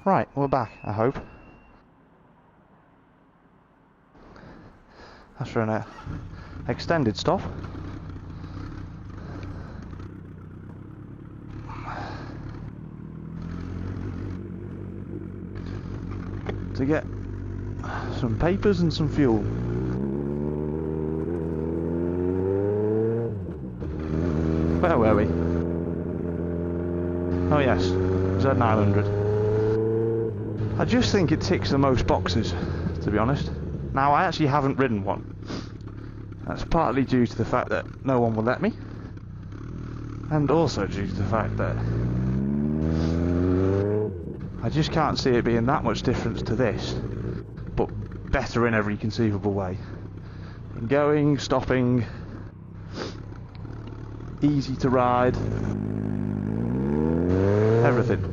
Right, we're back, I hope. After an extended stop. To get some papers and some fuel. Where were we? Oh yes, Z900. I just think it ticks the most boxes, to be honest. Now, I actually haven't ridden one. That's partly due to the fact that no one will let me, and also due to the fact that I just can't see it being that much difference to this, but better in every conceivable way. In going, stopping, easy to ride, everything.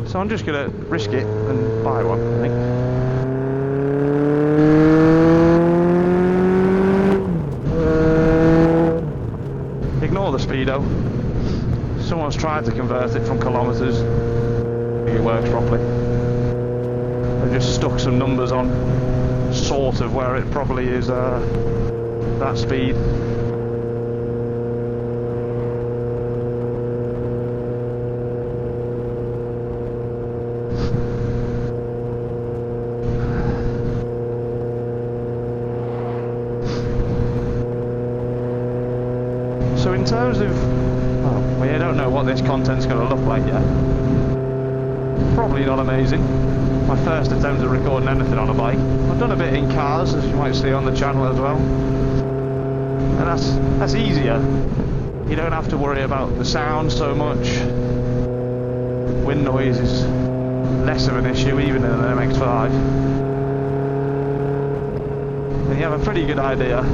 So I'm just going to risk it and buy one, I think. Ignore the speedo. Someone's tried to convert it from kilometres. It works properly. They've just stuck some numbers on, sort of where it probably is that speed. So in terms of, well, I don't know what this content's going to look like yet. Probably not amazing. My first attempt at recording anything on a bike. I've done a bit in cars, as you might see on the channel as well. And that's easier. You don't have to worry about the sound so much. Wind noise is less of an issue even in an MX-5. And you have a pretty good idea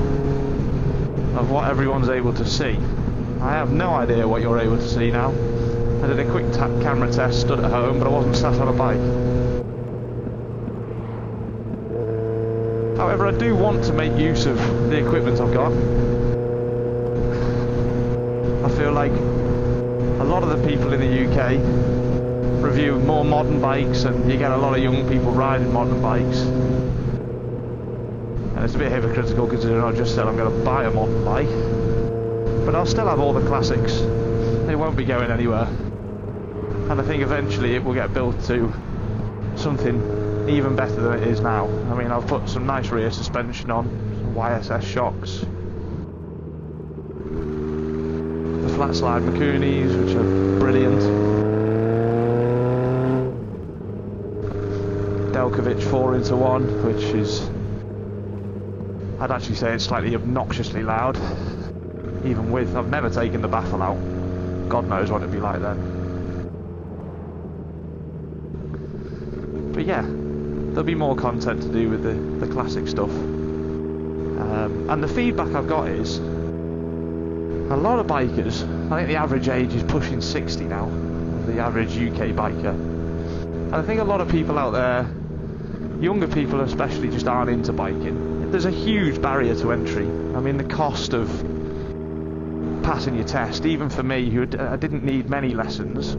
of what everyone's able to see. I have no idea what you're able to see now. I did a quick camera test, stood at home, but I wasn't sat on a bike. However, I do want to make use of the equipment I've got. I feel like a lot of the people in the UK review more modern bikes, and you get a lot of young people riding modern bikes. And it's a bit hypocritical considering I just said I'm going to buy a modern bike, but I'll still have all the classics. They won't be going anywhere, and I think eventually it will get built to something even better than it is now. I mean, I've put some nice rear suspension on, some YSS shocks, the flat slide Makunis, which are brilliant, Delkovich 4-into-1, which is, I'd actually say it's slightly obnoxiously loud, even with, I've never taken the baffle out. God knows what it'd be like then. But yeah, there'll be more content to do with the classic stuff. And the feedback I've got is, a lot of bikers, I think the average age is pushing 60 now, the average UK biker. And I think a lot of people out there, younger people especially, just aren't into biking. There's a huge barrier to entry. I mean, the cost of passing your test, even for me, who I didn't need many lessons,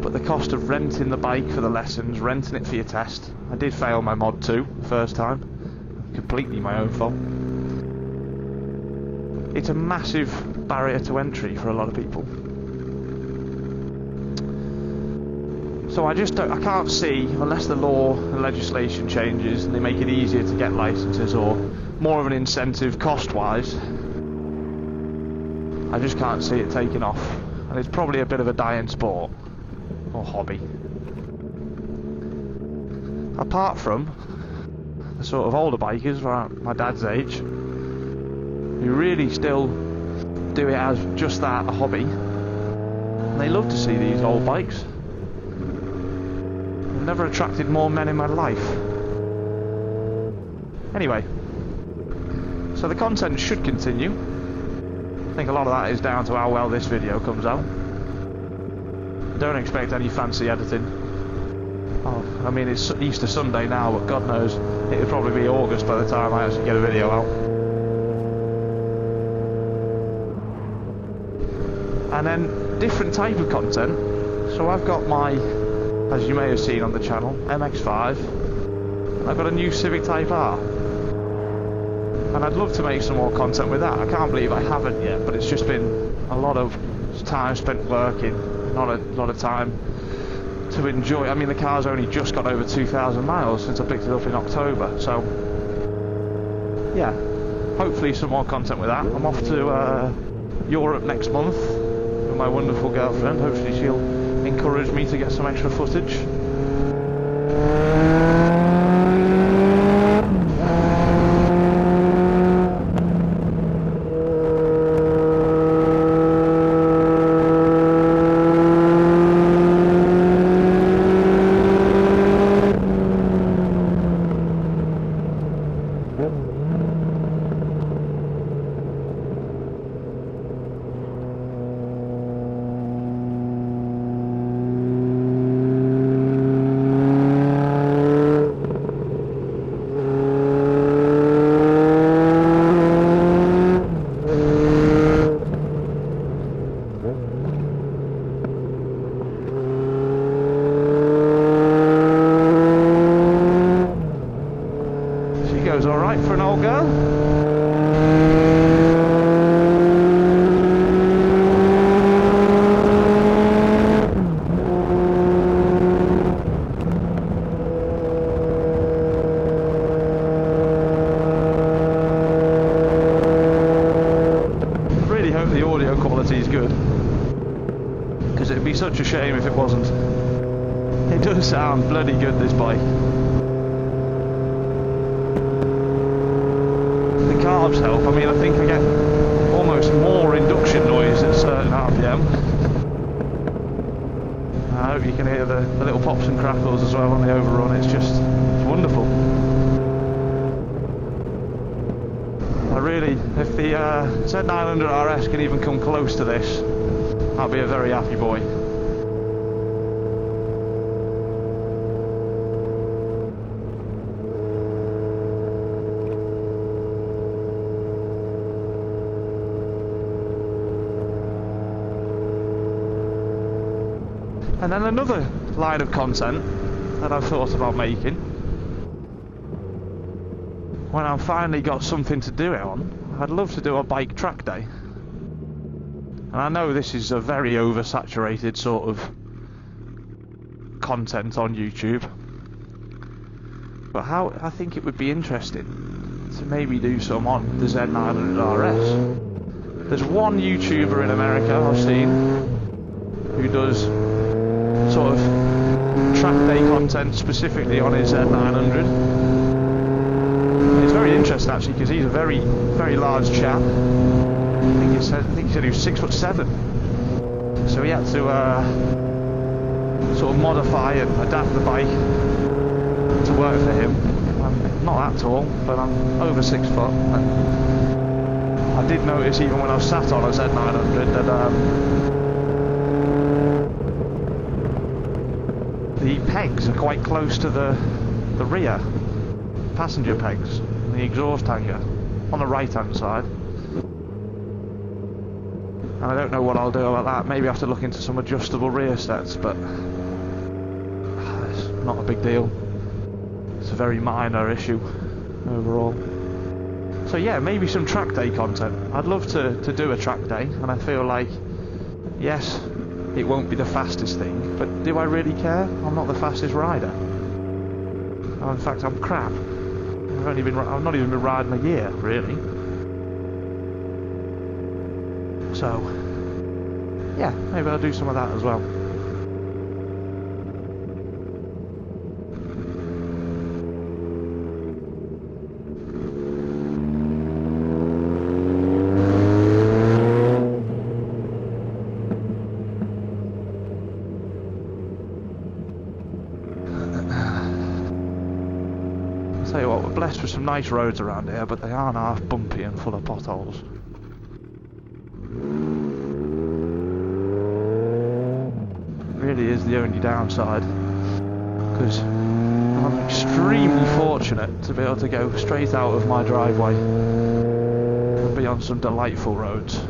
but the cost of renting the bike for the lessons, renting it for your test. I did fail my mod 2 the first time, completely my own fault. It's a massive barrier to entry for a lot of people. So I can't see, unless the law and legislation changes and they make it easier to get licenses or more of an incentive cost-wise, I just can't see it taking off. And it's probably a bit of a dying sport or hobby. Apart from the sort of older bikers around my dad's age, who really still do it as just that, a hobby. And they love to see these old bikes. I've never attracted more men in my life. Anyway, so the content should continue. I think a lot of that is down to how well this video comes out. Don't expect any fancy editing. Oh, I mean, it's Easter Sunday now, but God knows it'll probably be August by the time I actually get a video out. And then different type of content. So I've got my, as you may have seen on the channel, MX-5. I've got a new Civic Type R. And I'd love to make some more content with that. I can't believe I haven't yet, but it's just been a lot of time spent working, not a lot of time to enjoy. I mean, the car's only just got over 2,000 miles since I picked it up in October, so yeah, hopefully some more content with that. I'm off to Europe next month with my wonderful girlfriend. Hopefully she'll encourage me to get some extra footage. Alright for an old girl. Really hope the audio quality is good, because it'd be such a shame if it wasn't. It does sound bloody good, this bike. Carbs help. I mean, I think I get almost more induction noise at certain RPM. I hope you can hear the little pops and crackles as well on the overrun. It's wonderful. I really, if the Z900RS can even come close to this, I'll be a very happy boy. And then another line of content that I've thought about making, when I've finally got something to do it on, I'd love to do a bike track day. And I know this is a very oversaturated sort of content on YouTube, but I think it would be interesting to maybe do some on the Z900RS. There's one YouTuber in America I've seen who does sort of track day content specifically on his Z900. It's very interesting actually, because he's a very, very large chap. I think he said he was 6'7". So he had to sort of modify and adapt the bike to work for him. I'm not that tall, but I'm over 6 foot. And I did notice even when I was sat on a Z900 that the pegs are quite close to the rear passenger pegs and the exhaust hanger on the right hand side. And I don't know what I'll do about that. Maybe I have to look into some adjustable rear sets, but it's not a big deal. It's a very minor issue overall. So yeah, maybe some track day content. I'd love to do a track day, and I feel like, yes, it won't be the fastest thing, but do I really care? I'm not the fastest rider. In fact, I'm crap. I've not even been riding a year, really. So, yeah, maybe I'll do some of that as well. Tell you what, we're blessed with some nice roads around here, but they aren't half bumpy and full of potholes. Really is the only downside, because I'm extremely fortunate to be able to go straight out of my driveway and be on some delightful roads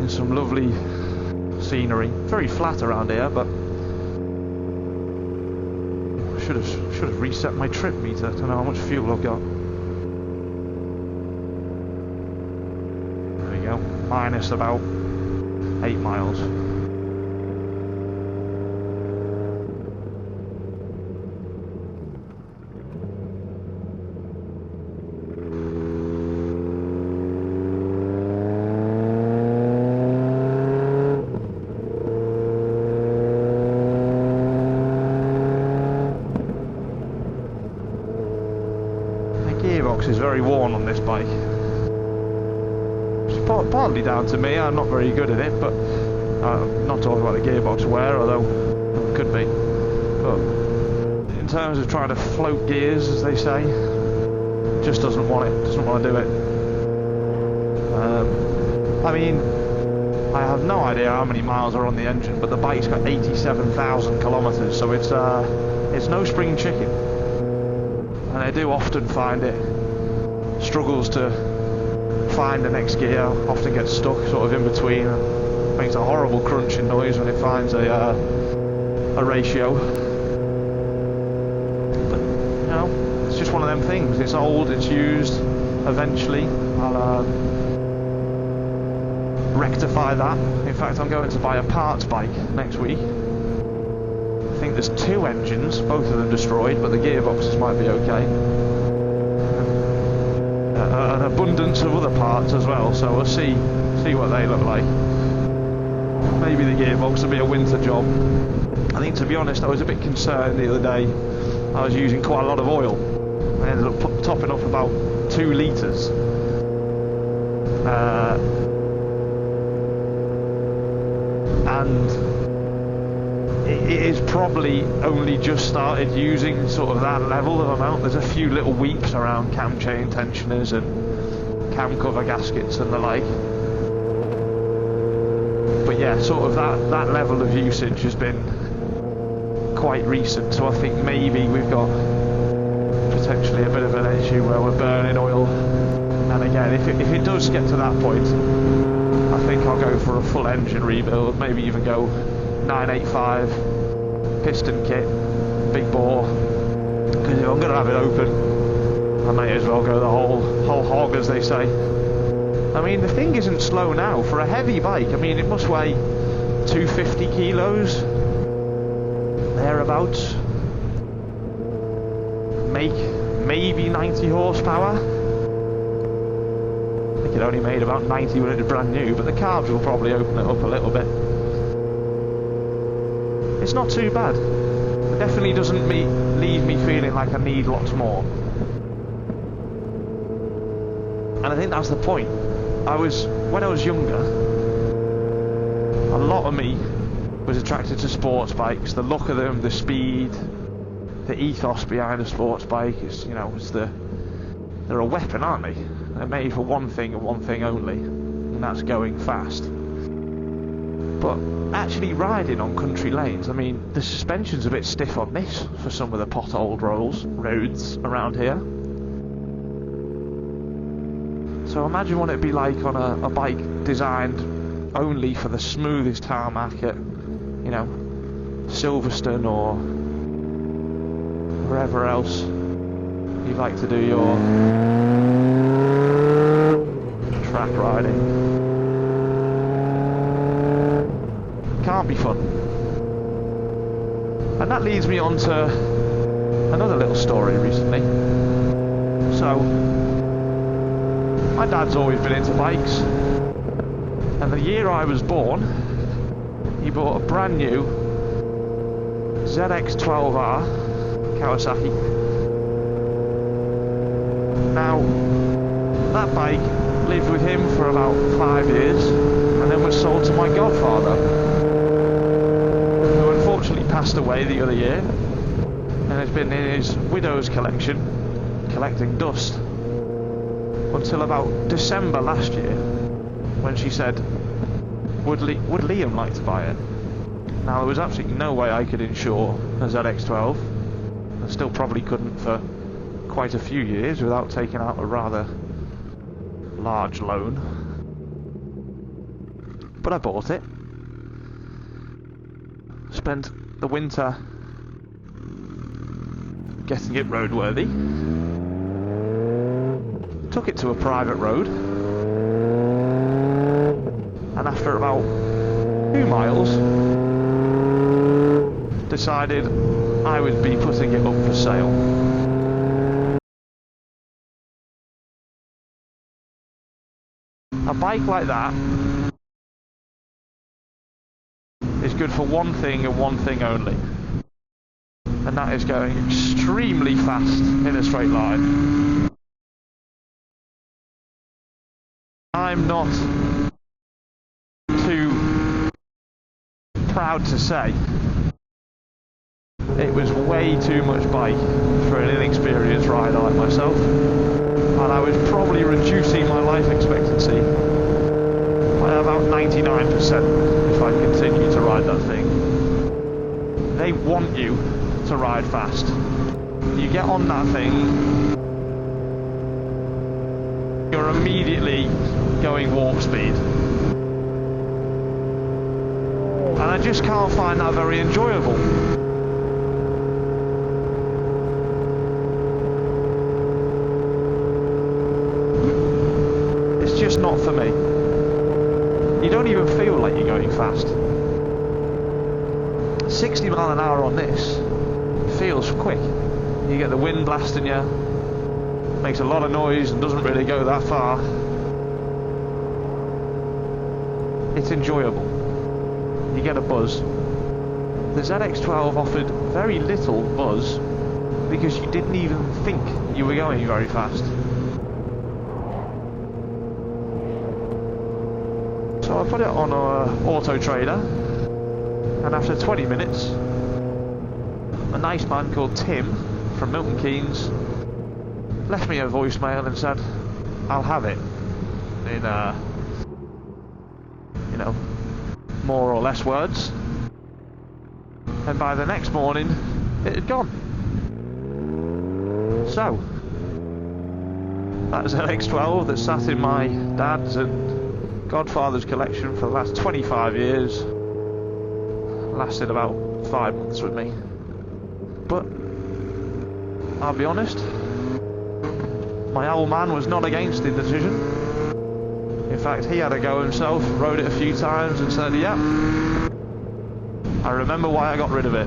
in some lovely scenery. Very flat around here, but I should have reset my trip meter to know how much fuel I've got. There we go, minus about 8 miles. Is very worn on this bike. It's partly down to me, I'm not very good at it, but I'm not talking about the gearbox wear, although it could be. But in terms of trying to float gears, as they say, just doesn't want to do it. I mean, I have no idea how many miles are on the engine, but the bike's got 87,000 kilometers, so it's no spring chicken. And I do often find it struggles to find the next gear, often gets stuck sort of in between, and makes a horrible crunching noise when it finds a ratio. But you know, it's just one of them things. It's old, it's used. Eventually I'll rectify that. In fact, I'm going to buy a parts bike next week. I think there's 2 engines, both of them destroyed, but the gearboxes might be okay. An abundance of other parts as well, so we'll see what they look like. Maybe the gearbox will be a winter job. I think, to be honest, I was a bit concerned the other day. I was using quite a lot of oil. I ended up topping up about 2 litres. And it is probably only just started using sort of that level of amount. There's a few little weeps around cam chain tensioners and cam cover gaskets and the like. But yeah, sort of that level of usage has been quite recent, so I think maybe we've got potentially a bit of an issue where we're burning oil. And again, if it does get to that point, I think I'll go for a full engine rebuild, maybe even go 985 piston kit, big bore, because if I'm going to have it open, I may as well go the whole hog, as they say. I mean, the thing isn't slow now for a heavy bike. I mean, it must weigh 250 kilos, thereabouts, maybe 90 horsepower. I think it only made about 90 when it was brand new, but the carbs will probably open it up a little bit. It's not too bad. It definitely doesn't leave me feeling like I need lots more. And I think that's the point. When I was younger, a lot of me was attracted to sports bikes. The look of them, the speed, the ethos behind a sports bike is, you know, they're a weapon, aren't they? They're made for one thing and one thing only, and that's going fast. But actually riding on country lanes, I mean, the suspension's a bit stiff on this for some of the potholed roads around here. So imagine what it'd be like on a bike designed only for the smoothest tarmac at, you know, Silverstone or wherever else you'd like to do your track riding. Can't be fun. And that leads me on to another little story recently. So, my dad's always been into bikes, and the year I was born, he bought a brand new ZX12R Kawasaki. Now, that bike lived with him for about 5 years, and then was sold to my godfather, who unfortunately passed away the other year, and has been in his widow's collection, collecting dust, until about December last year, when she said, would Liam like to buy it? Now, there was absolutely no way I could insure a ZX12. I still probably couldn't for quite a few years without taking out a rather large loan. But I bought it. spent the winter getting it roadworthy. Took it to a private road, and after about 2 miles decided I would be putting it up for sale. A bike like that is good for one thing and one thing only, and that is going extremely fast in a straight line. I'm not too proud to say it was way too much bike for an inexperienced rider like myself, and I was probably reducing my life expectancy by about 99% if I continue to ride that thing. They want you to ride fast. You get on that thing, you're immediately going warp speed. And I just can't find that very enjoyable. It's just not for me. You don't even feel like you're going fast. 60 mile an hour on this feels quick. You get the wind blasting you, makes a lot of noise and doesn't really go that far. It's enjoyable. You get a buzz. The ZX12 offered very little buzz because you didn't even think you were going very fast. So I put it on Auto Trader, and after 20 minutes a nice man called Tim from Milton Keynes left me a voicemail and said I'll have it in you know, more or less words, and by the next morning it had gone. So that ZX12 that sat in my dad's and godfather's collection for the last 25 years lasted about 5 months with me. But I'll be honest, my old man was not against the decision. In fact, he had a go himself, rode it a few times and said, yeah, I remember why I got rid of it.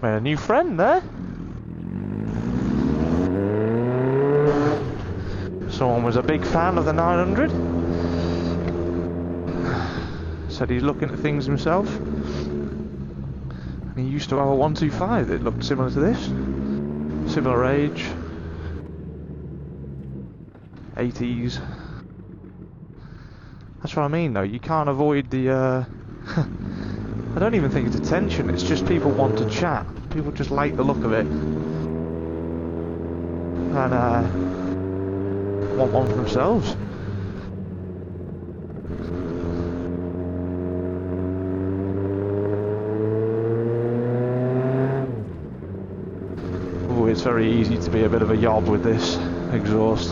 Made a new friend there. Someone was a big fan of the 900. Said he's looking at things himself. And he used to have a 125 that looked similar to this. Similar age. 80s. That's what I mean though, you can't avoid the I don't even think it's attention, it's just people want to chat. People just like the look of it. And want one for themselves. it's very easy to be a bit of a yob with this exhaust.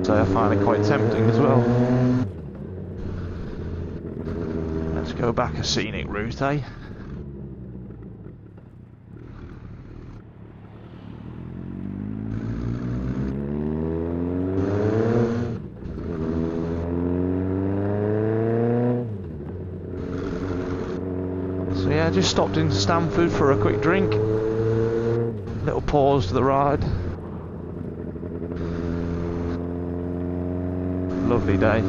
So I find it quite tempting as well. Let's go back a scenic route, eh? So yeah, just stopped in Stamford for a quick drink. Little pause to the ride. Lovely day.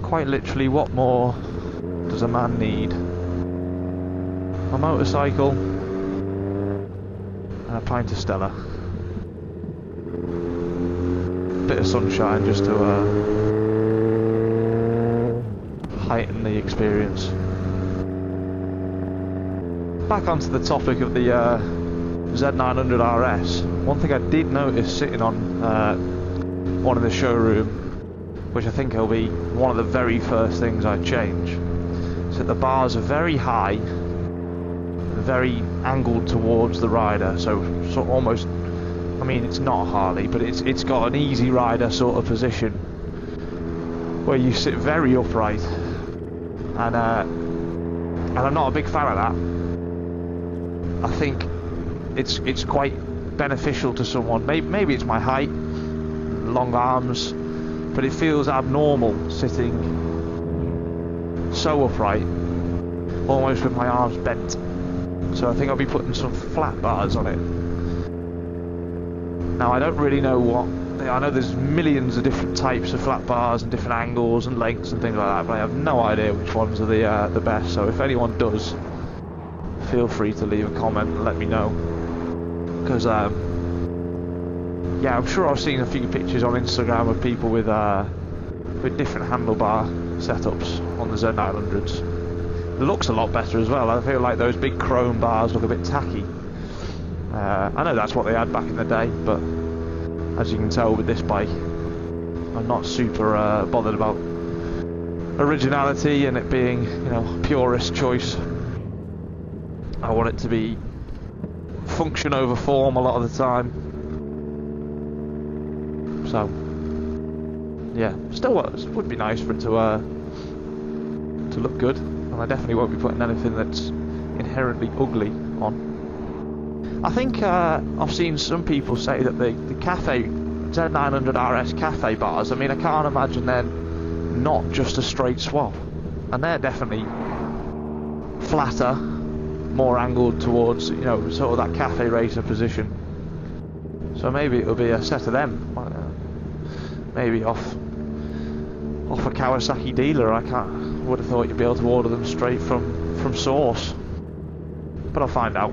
Quite literally, what more does a man need? A motorcycle and a pint of Stella. Bit of sunshine just to heighten the experience. Back onto the topic of the Z900RS, one thing I did notice sitting on one in the showroom, which I think will be one of the very first things I change, is that the bars are very high, very angled towards the rider, so almost, I mean, it's not a Harley, but it's got an easy rider sort of position where you sit very upright, and I'm not a big fan of that. I think it's quite beneficial to someone. Maybe it's my height, long arms, but it feels abnormal sitting so upright, almost with my arms bent. So I think I'll be putting some flat bars on it. Now I don't really know what, I know there's millions of different types of flat bars and different angles and lengths and things like that, but I have no idea which ones are the best. So if anyone does, feel free to leave a comment and let me know, because yeah, I'm sure I've seen a few pictures on Instagram of people with different handlebar setups on the Z900s. It looks a lot better as well. I feel like those big chrome bars look a bit tacky. I know that's what they had back in the day, but as you can tell with this bike, I'm not super bothered about originality and it being, you know, purist choice. I want it to be function over form a lot of the time. So yeah, still would be nice for it to look good, and I definitely won't be putting anything that's inherently ugly on. I think I've seen some people say that the Cafe Z900RS Cafe bars, I mean, I can't imagine they're not just a straight swap, and they're definitely flatter, more angled towards, you know, sort of that cafe racer position. So maybe it'll be a set of them, maybe off a Kawasaki dealer. Would have thought you'd be able to order them straight from source, but I'll find out.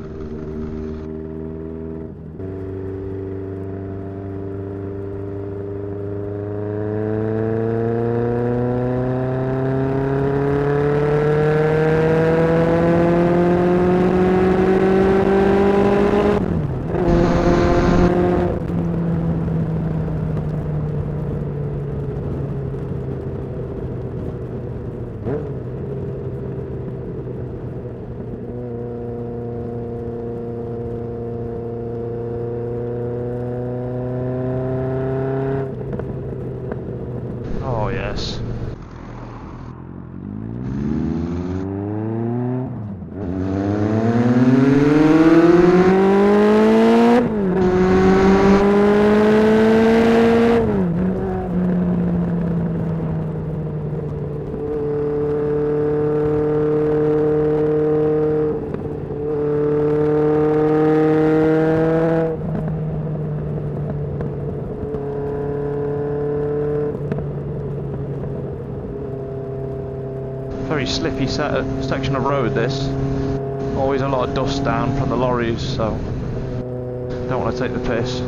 Oh yes. Very slippy section of road this. Always a lot of dust down from the lorries, so don't want to take the piss.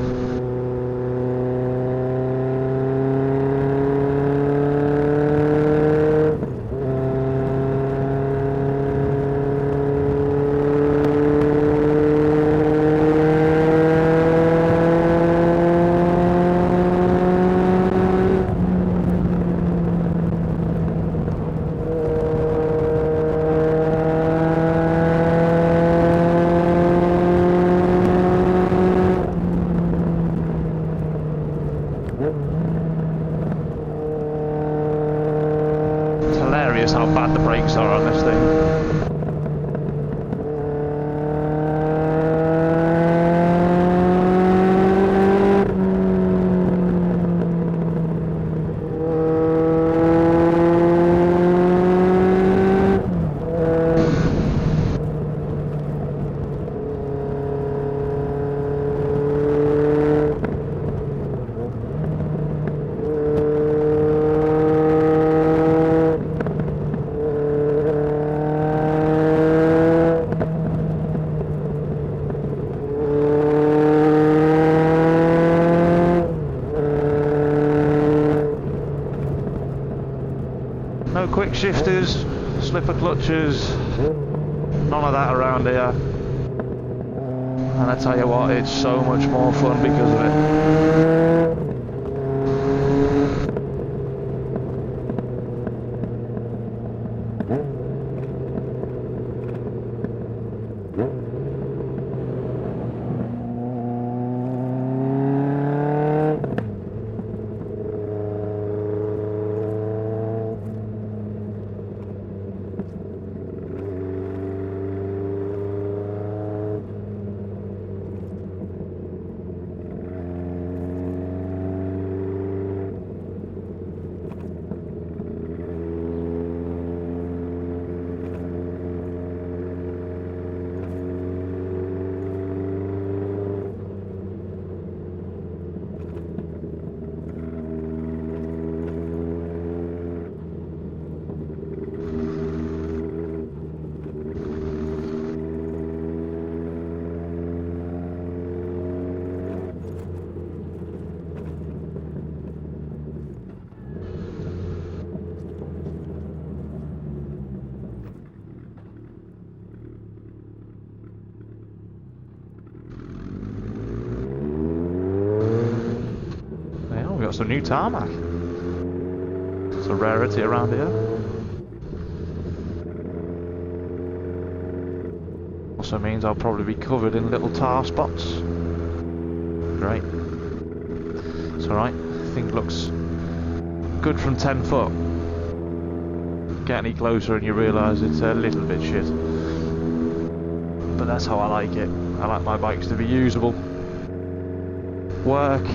obvious how bad the brakes are on this thing. No quick shifters, slipper clutches, none of that around here. And I tell you what, it's so much more fun because of it. Got some new tarmac. It's a rarity around here. Also means I'll probably be covered in little tar spots. Great. It's alright. I think it looks good from 10 foot. Get any closer and you realise it's a little bit shit. But that's how I like it. I like my bikes to be usable. Work.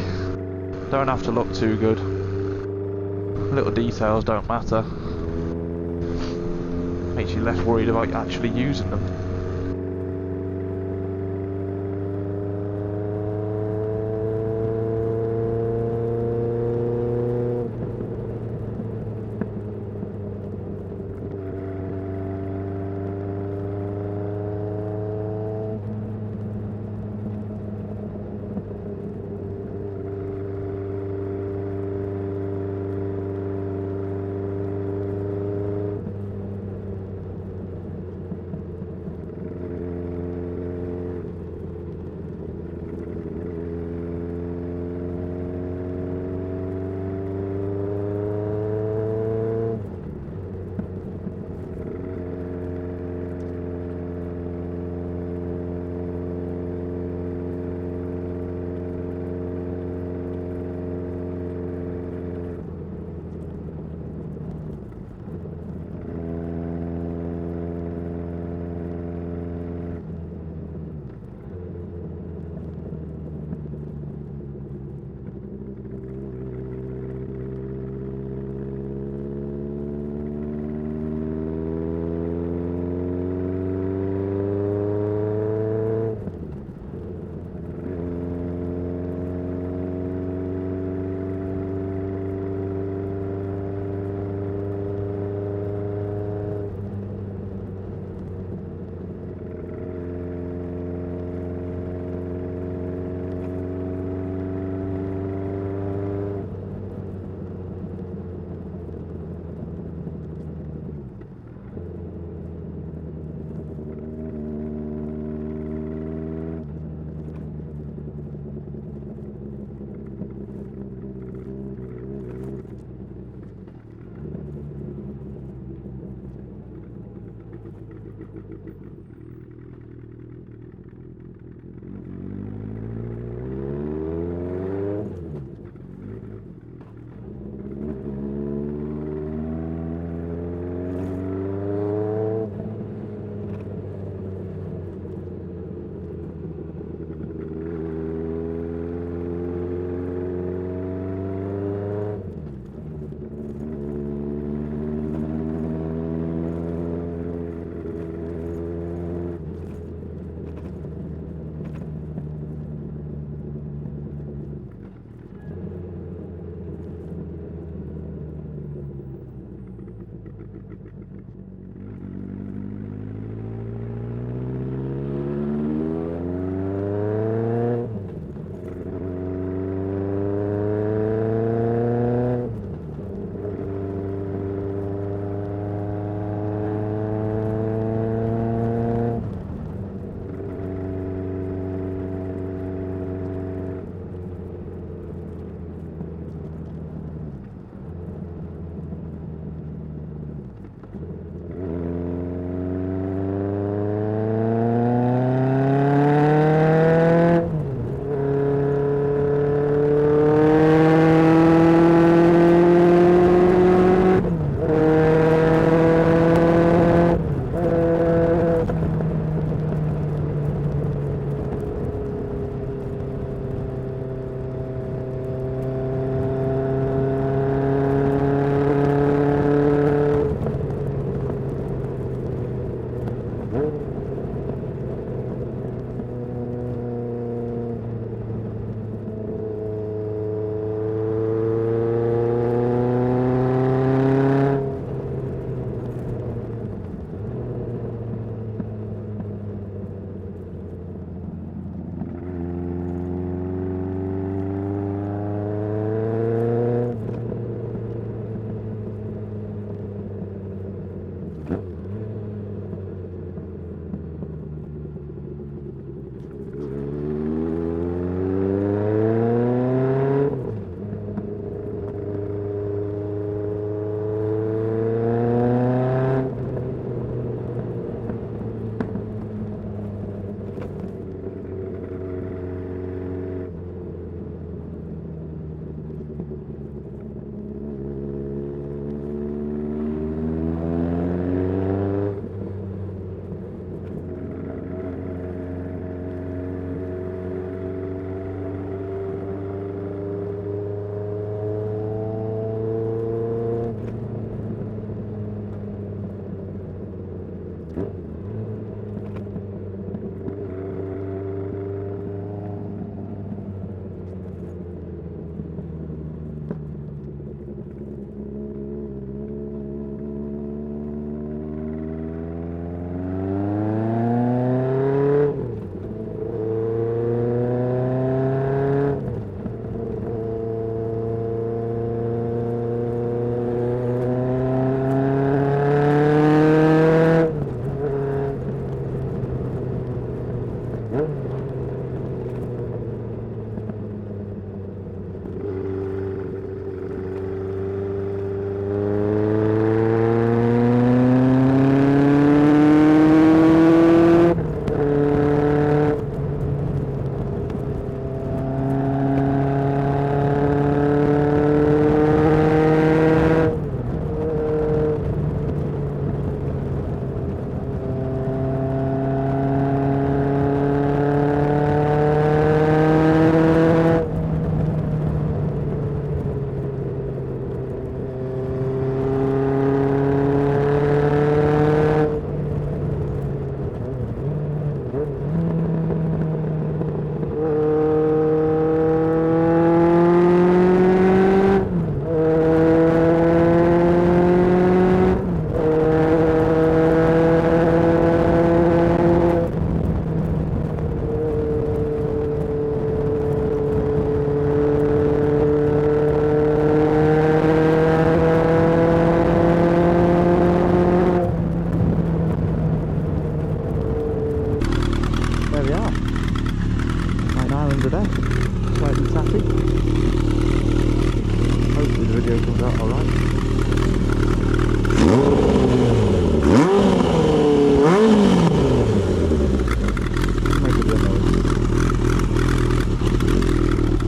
Don't have to look too good. Little details don't matter. Makes you less worried about actually using them.